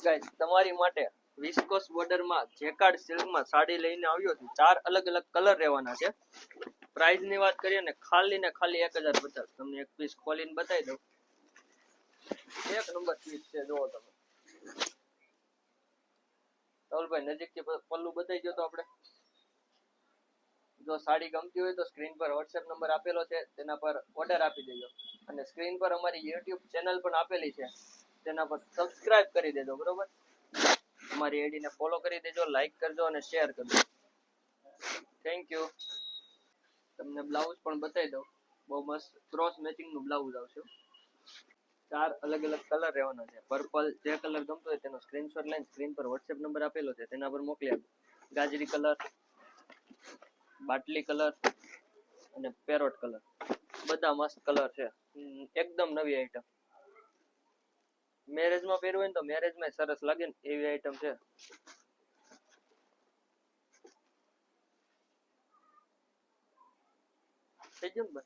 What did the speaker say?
Guys તમારી માટે viscous બોર્ડરમાં jacquard સિલ્કમાં sari લઈને આવ્યો છું. 4 અલગ અલગ કલર રહેવાના છે. પ્રાઇસ ની વાત કરીએ ને ખાલી 1050. તમને એક પીસ ખોલીને બતાવી દઉં. એક નંબર પીસ છે, જોવો તમે. રાહુલભાઈ નજીકથી પલ્લું બતાવી દો તો આપણે. જો સાડી ગમતી હોય તો સ્ક્રીન પર WhatsApp નંબર આપેલો છે, તેના પર ઓર્ડર આપી દેજો. અને સ્ક્રીન પર અમારી YouTube ચેનલ પણ આપેલી છે, તેના પર સબસ્ક્રાઇબ કરી દેજો. બરોબર, અમારી આઈડી ને ફોલો કરી દેજો, લાઈક કરજો અને શેર કરજો. Thank you. તમને બ્લાઉઝ પણ બતાવી દઉં. બહુ મસ્ત ક્રોસ મેચિંગ નું બ્લાઉઝ આવશે. 4 અલગ અલગ કલર રહેવાના છે. પર્પલ, જે કલર ગમતો હોય તેનો સ્ક્રીનશોટ લઈને સ્ક્રીન પર WhatsApp નંબર આપેલો છે, તેના પર મોકલી આપો. ગાજરી કલર, બાટલી કલર અને પેરોટ કલર, બધા મસ્ત કલર છે. એકદમ નવી આઈટમ. મેરેજમાં પહેરવું હોય ને તો મેરેજમાં સરસ લાગે ને એવી આઈટમ છે. થઈ ગયું ને બસ.